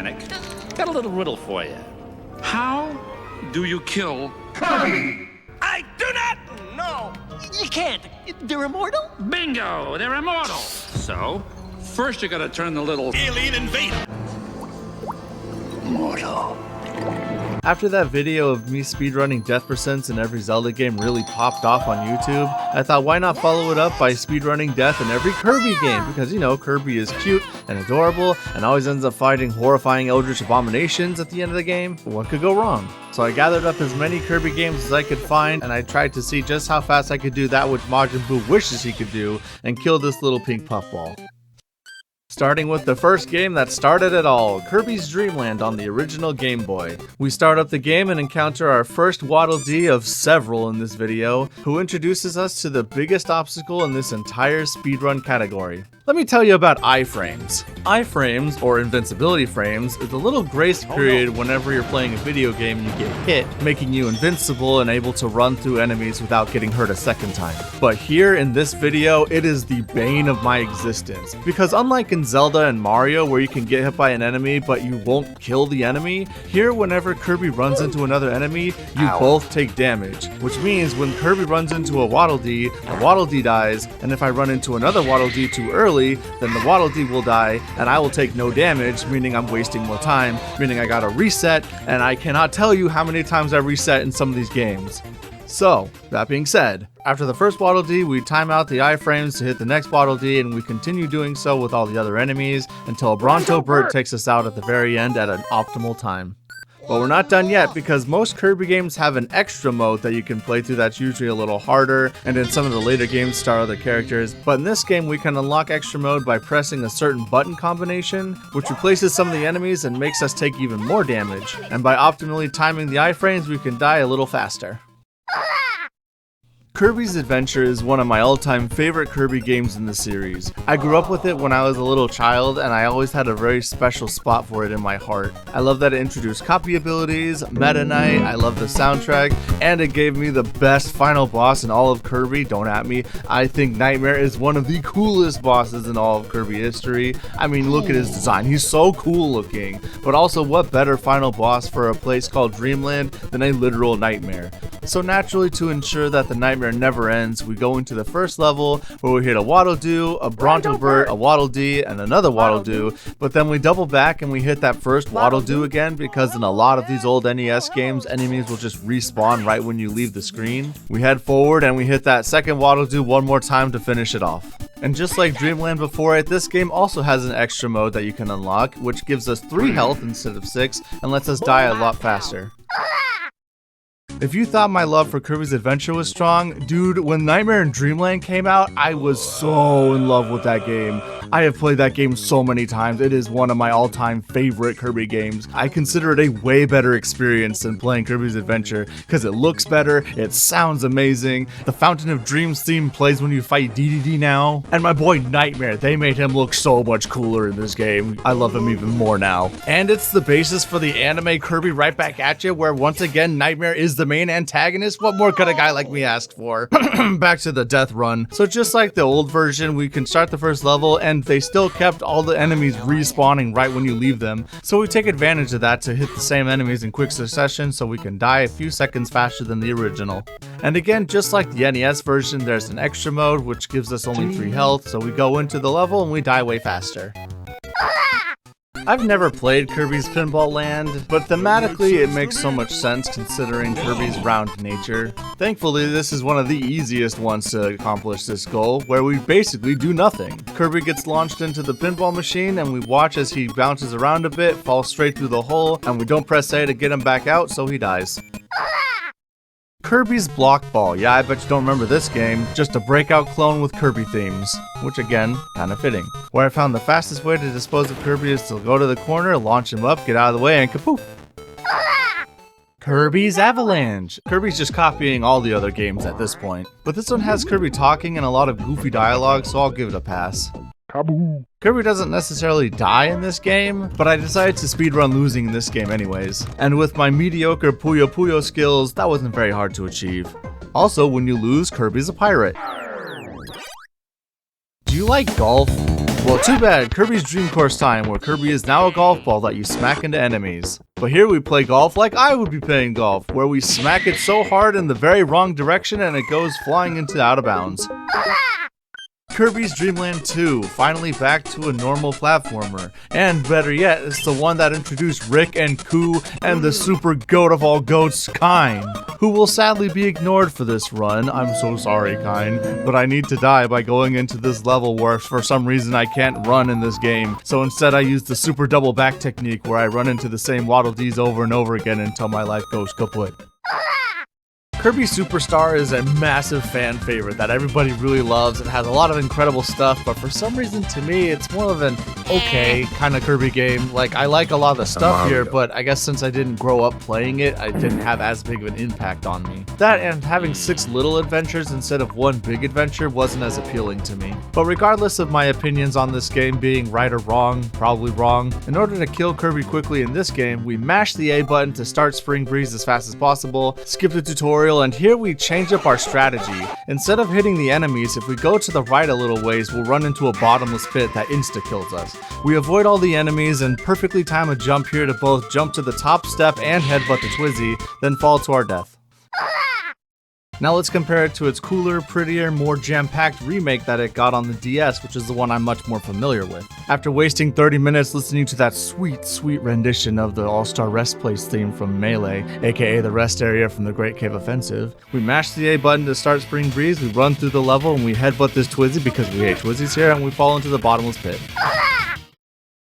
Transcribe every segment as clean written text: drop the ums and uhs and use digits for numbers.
panic. Got a little riddle for you. How do you kill Kirby! I do not know! You can't. They're immortal? Bingo! They're immortal! So, first you gotta turn the little alien invader mortal. After that video of me speedrunning death percents in every Zelda game really popped off on YouTube, I thought why not follow it up by speedrunning death in every Kirby game, because you know, Kirby is cute and adorable and always ends up fighting horrifying eldritch abominations at the end of the game. What could go wrong? So I gathered up as many Kirby games as I could find, and I tried to see just how fast I could do that which Majin Buu wishes he could do, and kill this little pink puffball. Starting with the first game that started it all, Kirby's Dreamland on the original Game Boy. We start up the game and encounter our first Waddle Dee of several in this video, who introduces us to the biggest obstacle in this entire speedrun category. Let me tell you about iframes. Iframes, or invincibility frames, is a little grace period whenever you're playing a video game and you get hit, making you invincible and able to run through enemies without getting hurt a second time. But here in this video, it is the bane of my existence, because unlike in Zelda and Mario where you can get hit by an enemy but you won't kill the enemy, here whenever Kirby runs into another enemy, you both take damage, which means when Kirby runs into a Waddle Dee, the Waddle Dee dies, and if I run into another Waddle Dee too early, then the Waddle Dee will die, and I will take no damage, meaning I'm wasting more time, meaning I gotta reset, and I cannot tell you how many times I reset in some of these games. So, that being said, after the first Waddle Dee, we time out the iframes to hit the next Waddle Dee, and we continue doing so with all the other enemies until a Bronto Bird takes us out at the very end at an optimal time. But we're not done yet, because most Kirby games have an extra mode that you can play through that's usually a little harder, and in some of the later games star other characters. But in this game we can unlock extra mode by pressing a certain button combination, which replaces some of the enemies and makes us take even more damage. And by optimally timing the iframes we can die a little faster. Kirby's Adventure is one of my all-time favorite Kirby games in the series. I grew up with it when I was a little child, and I always had a very special spot for it in my heart. I love that it introduced copy abilities, Meta Knight, I love the soundtrack, and it gave me the best final boss in all of Kirby. Don't at me. I think Nightmare is one of the coolest bosses in all of Kirby history. I mean, look at his design. He's so cool looking. But also, what better final boss for a place called Dreamland than a literal nightmare? So naturally, to ensure that the nightmare never ends, we go into the first level where we hit a Waddle Doo, a Bronto Bird, a Waddle Dee, and another Waddle Doo, but then we double back and we hit that first Waddle Doo again, because in a lot of these old NES games, enemies will just respawn right when you leave the screen. We head forward and we hit that second Waddle Doo one more time to finish it off. And just like Dreamland before it, this game also has an extra mode that you can unlock, which gives us 3 health instead of 6 and lets us die a lot faster. If you thought my love for Kirby's Adventure was strong, dude, when Nightmare in Dreamland came out, I was so in love with that game. I have played that game so many times. It is one of my all-time favorite Kirby games. I consider it a way better experience than playing Kirby's Adventure, because it looks better, it sounds amazing, the Fountain of Dreams theme plays when you fight DDD now, and my boy Nightmare, they made him look so much cooler in this game. I love him even more now. And it's the basis for the anime Kirby Right Back At Ya, where once again Nightmare is the main antagonist. What more could a guy like me ask for? Back to the death run. So just like the old version, we can start the first level and they still kept all the enemies respawning right when you leave them. So we take advantage of that to hit the same enemies in quick succession so we can die a few seconds faster than the original. And again, just like the NES version, there's an extra mode which gives us only 3 health, so we go into the level and we die way faster. I've never played Kirby's Pinball Land, but thematically it makes so much sense considering Kirby's round nature. Thankfully, this is one of the easiest ones to accomplish this goal, where we basically do nothing. Kirby gets launched into the pinball machine and we watch as he bounces around a bit, falls straight through the hole, and we don't press A to get him back out, so he dies. Kirby's Block Ball. Yeah, I bet you don't remember this game. Just a breakout clone with Kirby themes. Which again, kinda fitting. Where I found the fastest way to dispose of Kirby is to go to the corner, launch him up, get out of the way, and kapoof! Kirby's Avalanche! Kirby's just copying all the other games at this point. But this one has Kirby talking and a lot of goofy dialogue, so I'll give it a pass. Kaboo. Kirby doesn't necessarily die in this game, but I decided to speedrun losing in this game anyways. And with my mediocre Puyo Puyo skills, that wasn't very hard to achieve. Also, when you lose, Kirby's a pirate. Do you like golf? Well, too bad, Kirby's Dream Course time, where Kirby is now a golf ball that you smack into enemies. But here we play golf like I would be playing golf, where we smack it so hard in the very wrong direction and it goes flying into out of bounds. Kirby's Dreamland 2, finally back to a normal platformer. And better yet, it's the one that introduced Rick and Koo and the super goat of all goats, Kine, who will sadly be ignored for this run. I'm so sorry, Kine, but I need to die by going into this level where for some reason I can't run in this game. So instead I use the super double back technique where I run into the same Waddle Dees over and over again until my life goes kaput. Kirby Superstar is a massive fan favorite that everybody really loves and has a lot of incredible stuff, but for some reason to me it's more of an okay kind of Kirby game. Like, I like a lot of the stuff here, but I guess since I didn't grow up playing it, it didn't have as big of an impact on me. That and having 6 little adventures instead of 1 big adventure wasn't as appealing to me. But regardless of my opinions on this game being right or wrong, probably wrong, in order to kill Kirby quickly in this game, we mash the A button to start Spring Breeze as fast as possible, skip the tutorial, and here we change up our strategy. Instead of hitting the enemies, if we go to the right a little ways, we'll run into a bottomless pit that insta-kills us. We avoid all the enemies and perfectly time a jump here to both jump to the top step and headbutt the Twizzy, then fall to our death. Now let's compare it to its cooler, prettier, more jam-packed remake that it got on the DS, which is the one I'm much more familiar with. After wasting 30 minutes listening to that sweet, sweet rendition of the All-Star Rest Place theme from Melee, aka the rest area from the Great Cave Offensive, we mash the A button to start Spring Breeze, we run through the level, and we headbutt this Twizzy because we hate Twizzies here, and we fall into the bottomless pit.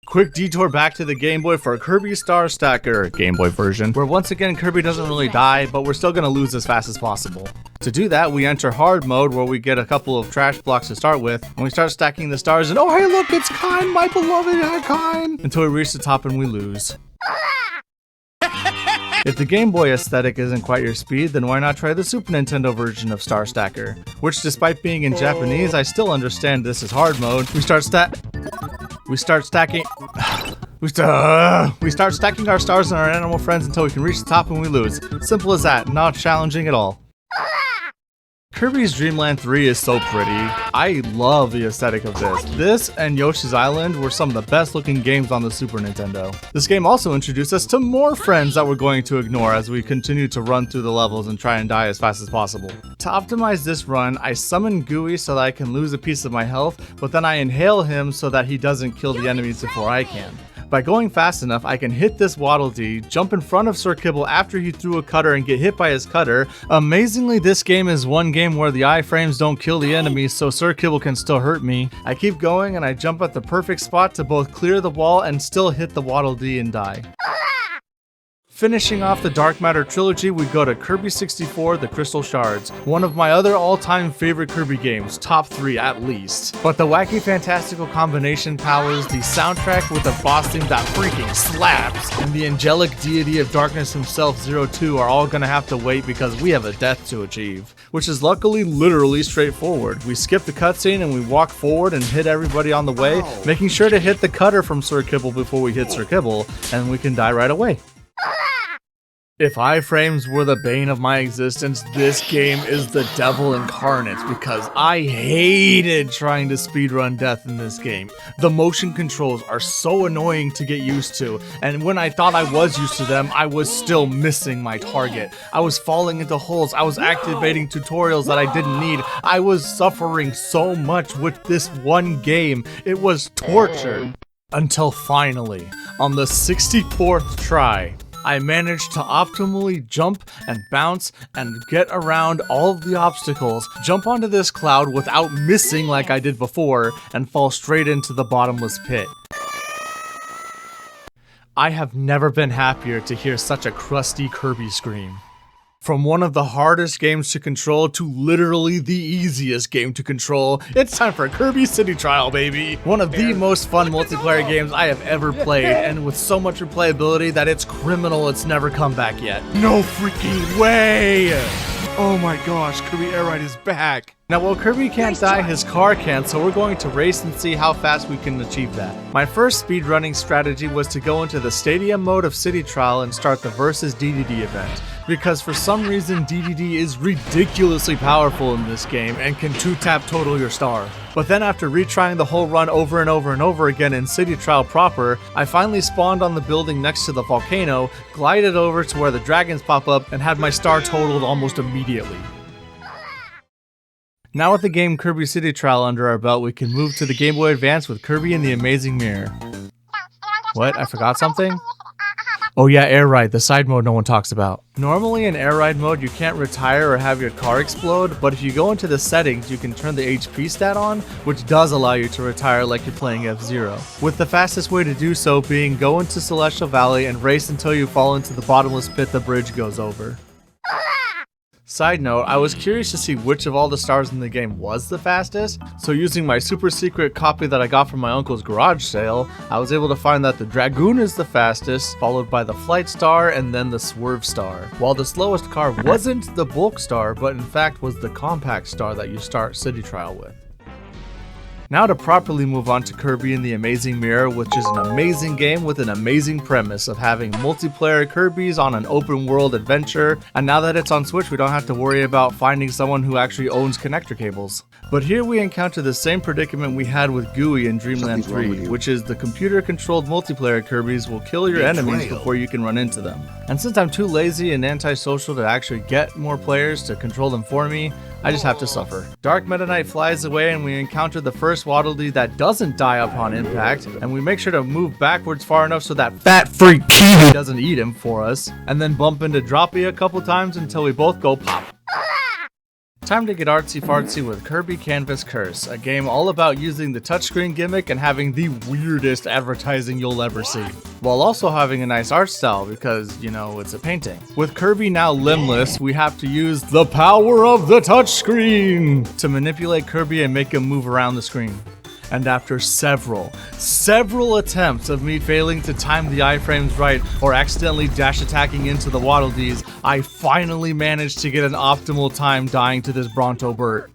Quick detour back to the Game Boy for Kirby Star Stacker, Game Boy version, where once again Kirby doesn't really die, but we're still gonna lose as fast as possible. To do that, we enter hard mode where we get a couple of trash blocks to start with, and we start stacking the stars, and oh hey look, it's Kine, my beloved Kine! Until we reach the top and we lose. If the Game Boy aesthetic isn't quite your speed, then why not try the Super Nintendo version of Star Stacker? Which, despite being in Japanese, I still understand this is hard mode. We start stacking our stars and our animal friends until we can reach the top and we lose. Simple as that, not challenging at all. Kirby's Dreamland 3 is so pretty. I love the aesthetic of this. This and Yoshi's Island were some of the best looking games on the Super Nintendo. This game also introduced us to more friends that we're going to ignore as we continue to run through the levels and try and die as fast as possible. To optimize this run, I summon Gooey so that I can lose a piece of my health, but then I inhale him so that he doesn't kill the enemies before I can. By going fast enough, I can hit this Waddle Dee, jump in front of Sir Kibble after he threw a cutter and get hit by his cutter. Amazingly, this game is one game where the iframes don't kill the enemies, so Sir Kibble can still hurt me. I keep going and I jump at the perfect spot to both clear the wall and still hit the Waddle Dee and die. Finishing off the Dark Matter trilogy, we go to Kirby 64, The Crystal Shards, one of my other all-time favorite Kirby games, top 3 at least. But the wacky fantastical combination powers, the soundtrack with a boss theme that freaking slaps, and the angelic deity of darkness himself, Zero Two, are all gonna have to wait because we have a death to achieve. Which is luckily literally straightforward. We skip the cutscene and we walk forward and hit everybody on the way, making sure to hit the cutter from Sir Kibble before we hit Sir Kibble, and we can die right away. If iframes were the bane of my existence, this game is the devil incarnate because I hated trying to speedrun death in this game. The motion controls are so annoying to get used to, and when I thought I was used to them, I was still missing my target. I was falling into holes, I was activating tutorials that I didn't need. I was suffering so much with this one game, it was torture. Until finally, on the 64th try, I managed to optimally jump and bounce and get around all of the obstacles, jump onto this cloud without missing like I did before, and fall straight into the bottomless pit. I have never been happier to hear such a crusty Kirby scream. From one of the hardest games to control to literally the easiest game to control, it's time for Kirby City Trial, baby! One of the most fun multiplayer games I have ever played, and with so much replayability that it's criminal it's never come back yet. No freaking way! Oh my gosh, Kirby Air Ride is back! Now while Kirby can't die, his car can, so we're going to race and see how fast we can achieve that. My first speedrunning strategy was to go into the stadium mode of City Trial and start the versus DDD event, because for some reason DDD is ridiculously powerful in this game and can 2-tap total your star. But then after retrying the whole run over and over and over again in City Trial proper, I finally spawned on the building next to the volcano, glided over to where the dragons pop up, and had my star totaled almost immediately. Now with the game Kirby City Trial under our belt, we can move to the Game Boy Advance with Kirby and the Amazing Mirror. What? I forgot something? Oh yeah, Air Ride, the side mode no one talks about. Normally in Air Ride mode you can't retire or have your car explode, but if you go into the settings you can turn the HP stat on, which does allow you to retire like you're playing F-Zero. With the fastest way to do so being go into Celestial Valley and race until you fall into the bottomless pit the bridge goes over. Side note, I was curious to see which of all the stars in the game was the fastest, so using my super secret copy that I got from my uncle's garage sale, I was able to find that the Dragoon is the fastest, followed by the Flight Star and then the Swerve Star. While the slowest car wasn't the Bulk Star, but in fact was the Compact Star that you start City Trial with. Now to properly move on to Kirby and the Amazing Mirror, which is an amazing game with an amazing premise of having multiplayer Kirbys on an open world adventure, and now that it's on Switch we don't have to worry about finding someone who actually owns connector cables. But here we encounter the same predicament we had with Gooey in Dreamland 3, which is the computer-controlled multiplayer Kirbys will kill your enemies before you can run into them. And since I'm too lazy and antisocial to actually get more players to control them for me, I just have to suffer. Dark Meta Knight flies away and we encounter the first Waddle Dee that doesn't die upon impact, and we make sure to move backwards far enough so that fat freak Kiwi doesn't eat him for us, and then bump into Droppy a couple times until we both go pop. Time to get artsy fartsy with Kirby Canvas Curse, a game all about using the touchscreen gimmick and having the weirdest advertising you'll ever see, while also having a nice art style because, you know, it's a painting. With Kirby now limbless, we have to use the power of the touchscreen to manipulate Kirby and make him move around the screen. And after several attempts of me failing to time the iframes right or accidentally dash attacking into the Waddle Dees, I finally managed to get an optimal time dying to this Bronto Burt.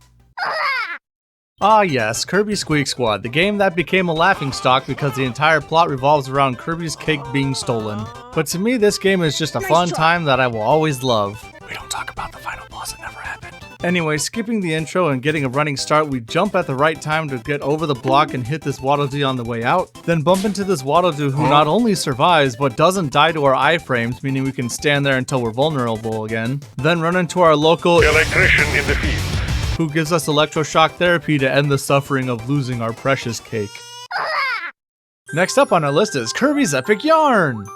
Ah yes, Kirby Squeak Squad, the game that became a laughingstock because the entire plot revolves around Kirby's cake being stolen. But to me this game is just a fun time that I will always love. We don't talk about the final boss, it never happened. Anyway, skipping the intro and getting a running start, we jump at the right time to get over the block and hit this Waddle Dee on the way out, then bump into this Waddle Dee who not only survives, but doesn't die to our iframes, meaning we can stand there until we're vulnerable again, then run into our local electrician in the field, who gives us electroshock therapy to end the suffering of losing our precious cake. Next up on our list is Kirby's Epic Yarn!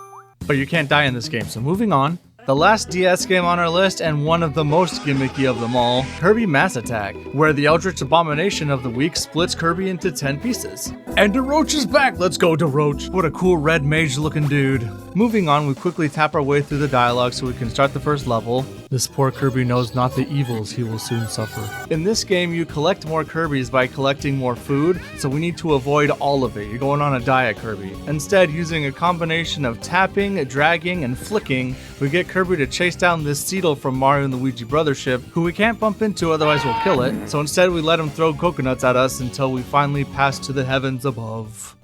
But you can't die in this game, so moving on. The last DS game on our list, and one of the most gimmicky of them all, Kirby Mass Attack, where the Eldritch Abomination of the week splits Kirby into 10 pieces. And DeRoach is back! Let's go, DeRoach! What a cool red mage looking dude. Moving on, we quickly tap our way through the dialogue so we can start the first level. This poor Kirby knows not the evils he will soon suffer. In this game, you collect more Kirbys by collecting more food, so we need to avoid all of it. You're going on a diet Kirby. Instead, using a combination of tapping, dragging, and flicking, we get Kirby to chase down this Seedle from Mario and Luigi Brothers ship, who we can't bump into otherwise we'll kill it, so instead we let him throw coconuts at us until we finally pass to the heavens above.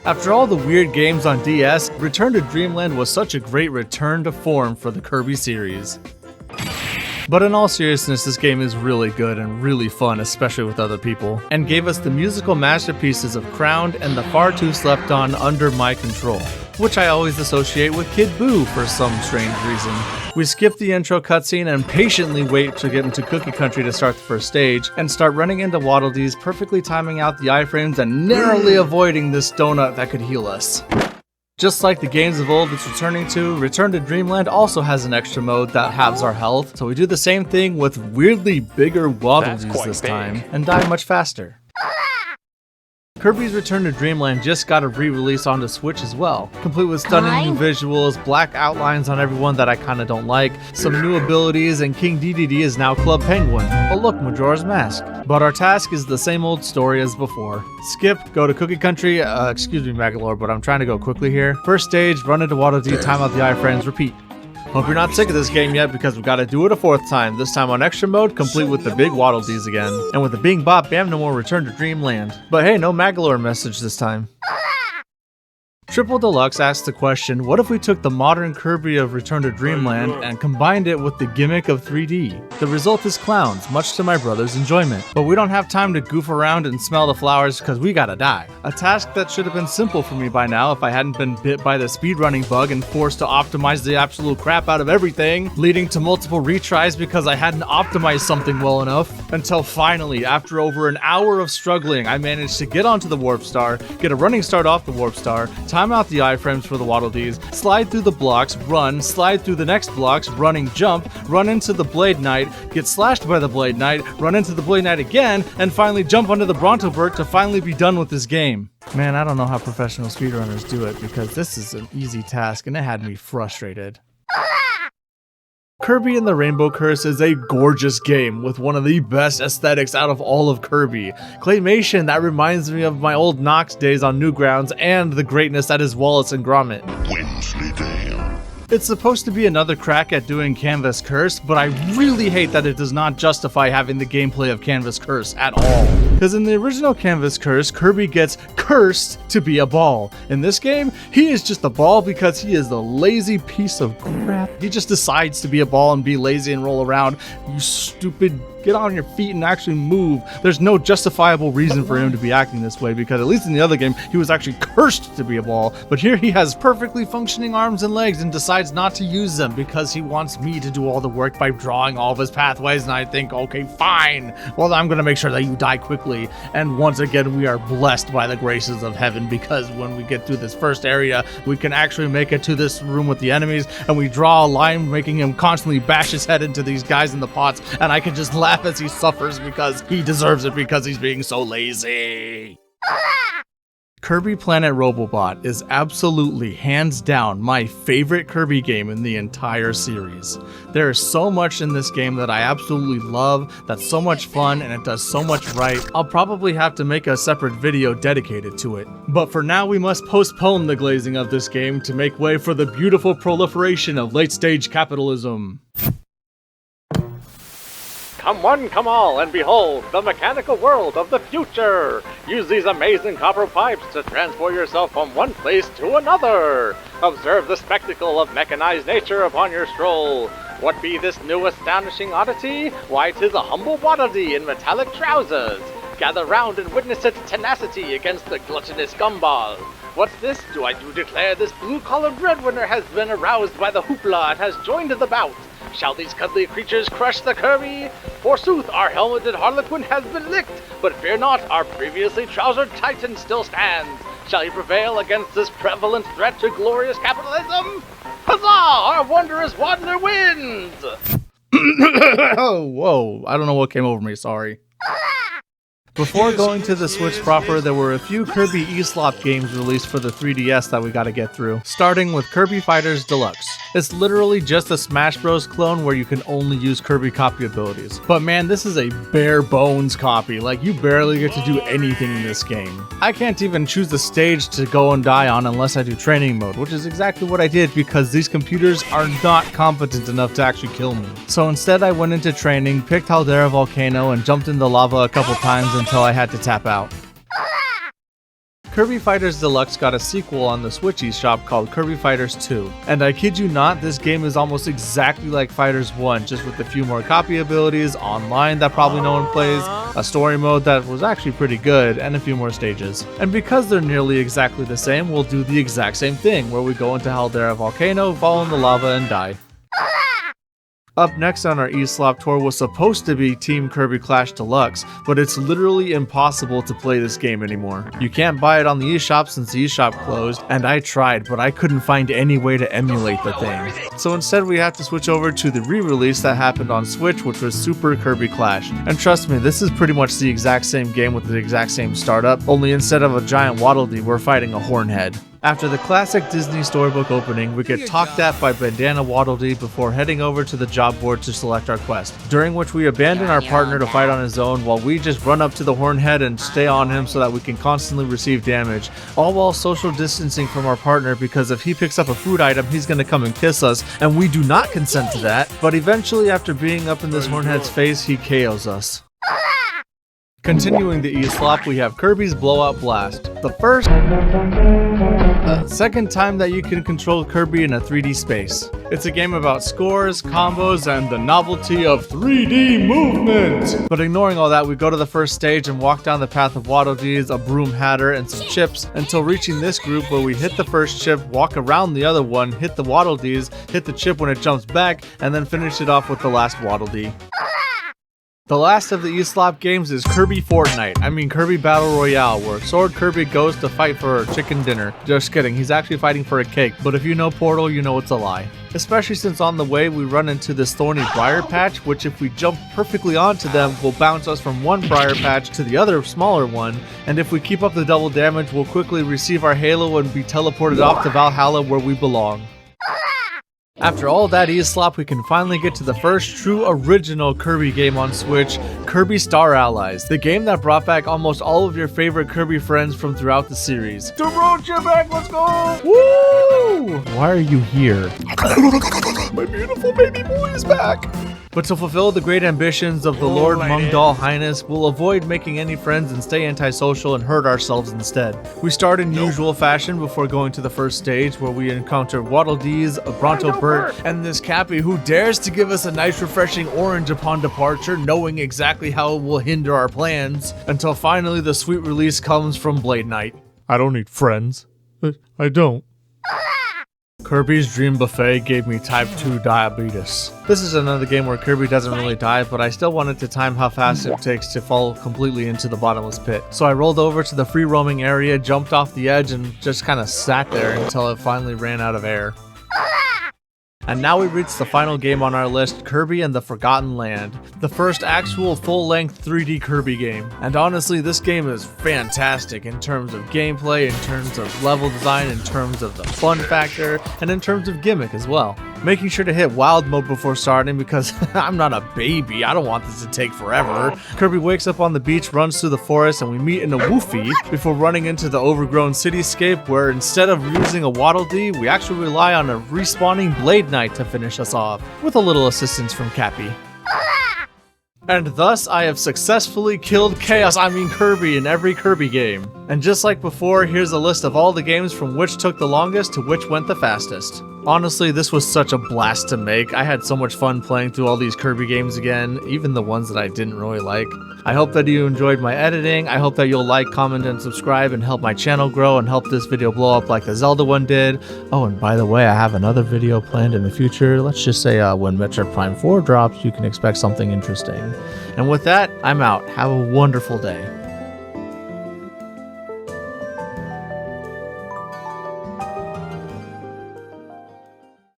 After all the weird games on DS, Return to Dreamland was such a great return to form for the Kirby series. But in all seriousness, this game is really good and really fun, especially with other people, and gave us the musical masterpieces of Crowned and the Far Too Slept On Under My Control, which I always associate with Kid Boo for some strange reason. We skip the intro cutscene and patiently wait to get into Cookie Country to start the first stage, and start running into Waddle Dees, perfectly timing out the iframes and narrowly avoiding this donut that could heal us. Just like the games of old it's returning to, Return to Dreamland also has an extra mode that halves our health, so we do the same thing with weirdly bigger Waddle Dees this time, and die much faster. Kirby's Return to Dreamland just got a re-release onto Switch as well, complete with stunning new visuals, black outlines on everyone that I kinda don't like, some new abilities, and King DDD is now Club Penguin. Oh look, Majora's Mask. But our task is the same old story as before. Skip, go to Cookie Country, excuse me Magalore, but I'm trying to go quickly here. First stage, run into Waddle Dee, time out the iframes, repeat. Hope you're not sick of this game yet, because we gotta do it a fourth time, this time on extra mode, complete with the big Waddle Dees again. And with the Bing Bop Bam No More Return to Dreamland. But hey, no Magalore message this time. Triple Deluxe asked the question, what if we took the modern Kirby of Return to Dreamland and combined it with the gimmick of 3D? The result is clowns, much to my brother's enjoyment. But we don't have time to goof around and smell the flowers because we gotta die. A task that should have been simple for me by now if I hadn't been bit by the speedrunning bug and forced to optimize the absolute crap out of everything, leading to multiple retries because I hadn't optimized something well enough. Until finally, after over an hour of struggling, I managed to get onto the Warp Star, get a running start off the Warp Star, time out the iframes for the Waddle Dees, slide through the blocks, run, slide through the next blocks, running jump, run into the Blade Knight, get slashed by the Blade Knight, run into the Blade Knight again, and finally jump onto the Brontobert to finally be done with this game. Man, I don't know how professional speedrunners do it, because this is an easy task and it had me frustrated. Kirby and the Rainbow Curse is a gorgeous game with one of the best aesthetics out of all of Kirby. Claymation that reminds me of my old Nox days on Newgrounds and the greatness that is Wallace and Gromit. Wensleydale. It's supposed to be another crack at doing Canvas Curse, but I really hate that it does not justify having the gameplay of Canvas Curse at all. Because in the original Canvas Curse, Kirby gets cursed to be a ball. In this game, he is just a ball because he is a lazy piece of crap. He just decides to be a ball and be lazy and roll around. You stupid, get on your feet and actually move. There's no justifiable reason for him to be acting this way, because at least in the other game, he was actually cursed to be a ball. But here he has perfectly functioning arms and legs and decides not to use them because he wants me to do all the work by drawing all of his pathways. And I think, okay, fine. Well, I'm gonna make sure that you die quickly. And once again, we are blessed by the graces of heaven, because when we get through this first area, we can actually make it to this room with the enemies, and we draw a line making him constantly bash his head into these guys in the pots, and I can just laugh as he suffers because he deserves it because he's being so lazy. Kirby Planet Robobot is absolutely, hands down, my favorite Kirby game in the entire series. There is so much in this game that I absolutely love, that's so much fun, and it does so much right. I'll probably have to make a separate video dedicated to it. But for now, we must postpone the glazing of this game to make way for the beautiful proliferation of late-stage capitalism. Come one, come all, and behold the mechanical world of the future! Use these amazing copper pipes to transport yourself from one place to another! Observe the spectacle of mechanized nature upon your stroll! What be this new astonishing oddity? Why, 'tis a humble Waddle Dee in metallic trousers! Gather round and witness its tenacity against the gluttonous gumball! What's this? Do declare this blue-collared breadwinner has been aroused by the hoopla and has joined the bout? Shall these cuddly creatures crush the Kirby? Forsooth, our helmeted harlequin has been licked, but fear not, our previously trousered titan still stands. Shall he prevail against this prevalent threat to glorious capitalism? Huzzah! Our wondrous Waddler wins! Oh, whoa, I don't know what came over me, sorry. Before going to the Switch proper, there were a few Kirby eShop games released for the 3DS that we gotta get through, starting with Kirby Fighters Deluxe. It's literally just a Smash Bros. Clone where you can only use Kirby copy abilities. But man, this is a bare bones copy, like you barely get to do anything in this game. I can't even choose the stage to go and die on unless I do training mode, which is exactly what I did because these computers are not competent enough to actually kill me. So instead I went into training, picked Caldera Volcano, and jumped in the lava a couple times until I had to tap out. Kirby Fighters Deluxe got a sequel on the Switch eShop called Kirby Fighters 2. And I kid you not, this game is almost exactly like Fighters 1, just with a few more copy abilities, online that probably no one plays, a story mode that was actually pretty good, and a few more stages. And because they're nearly exactly the same, we'll do the exact same thing, where we go into Caldera Volcano, fall in the lava, and die. Up next on our eShop tour was supposed to be Team Kirby Clash Deluxe, but it's literally impossible to play this game anymore. You can't buy it on the eShop since the eShop closed, and I tried, but I couldn't find any way to emulate the thing. So instead we have to switch over to the re-release that happened on Switch, which was Super Kirby Clash. And trust me, this is pretty much the exact same game with the exact same startup, only instead of a giant Waddle Dee, we're fighting a Hornhead. After the classic Disney storybook opening, we get talked at by Bandana Waddle Dee before heading over to the job board to select our quest, during which we abandon our partner to fight on his own while we just run up to the Hornhead and stay on him so that we can constantly receive damage, all while social distancing from our partner because if he picks up a food item, he's gonna come and kiss us, and we do not consent to that, but eventually after being up in this Hornhead's face, he KOs us. Continuing the eSlop, we have Kirby's Blowout Blast. Second time that you can control Kirby in a 3D space. It's a game about scores, combos, and the novelty of 3D movement! But ignoring all that, we go to the first stage and walk down the path of Waddle Dees, a Broom Hatter, and some chips until reaching this group where we hit the first chip, walk around the other one, hit the Waddle Dees, hit the chip when it jumps back, and then finish it off with the last Waddle Dee. The last of the eSlop games is Kirby Kirby Battle Royale, where Sword Kirby goes to fight for chicken dinner. Just kidding, he's actually fighting for a cake, but if you know Portal, you know it's a lie. Especially since on the way we run into this thorny briar patch, which if we jump perfectly onto them, will bounce us from one briar patch to the other smaller one, and if we keep up the double damage, we'll quickly receive our halo and be teleported off to Valhalla where we belong. After all that eSlop, we can finally get to the first true original Kirby game on Switch, Kirby Star Allies, the game that brought back almost all of your favorite Kirby friends from throughout the series. Darocha back, let's go! Woo! Why are you here? My beautiful baby boy is back! But to fulfill the great ambitions of the Lord Mungdal Highness, we'll avoid making any friends and stay antisocial and hurt ourselves instead. We start in usual fashion before going to the first stage where we encounter Waddle Dees, a Bronto Burt, and this Cappy who dares to give us a nice refreshing orange upon departure, knowing exactly how it will hinder our plans, until finally the sweet release comes from Blade Knight. I don't need friends. I don't. Kirby's Dream Buffet gave me type 2 diabetes. This is another game where Kirby doesn't really die, but I still wanted to time how fast it takes to fall completely into the bottomless pit. So I rolled over to the free roaming area, jumped off the edge, and just kind of sat there until it finally ran out of air. And now we reach the final game on our list, Kirby and the Forgotten Land, the first actual full-length 3D Kirby game. And honestly, this game is fantastic in terms of gameplay, in terms of level design, in terms of the fun factor, and in terms of gimmick as well. Making sure to hit wild mode before starting because I'm not a baby, I don't want this to take forever. Kirby wakes up on the beach, runs through the forest, and we meet in a woofie before running into the overgrown cityscape where instead of using a Waddle Dee, we actually rely on a respawning Blade Knight to finish us off, with a little assistance from Cappy. And thus, I have successfully killed Kirby in every Kirby game. And just like before, here's a list of all the games from which took the longest to which went the fastest. Honestly, this was such a blast to make. I had so much fun playing through all these Kirby games again, even the ones that I didn't really like. I hope that you enjoyed my editing. I hope that you'll like, comment, and subscribe and help my channel grow and help this video blow up like the Zelda one did. Oh, and by the way, I have another video planned in the future. Let's just say when Metroid Prime 4 drops, you can expect something interesting. And with that, I'm out. Have a wonderful day.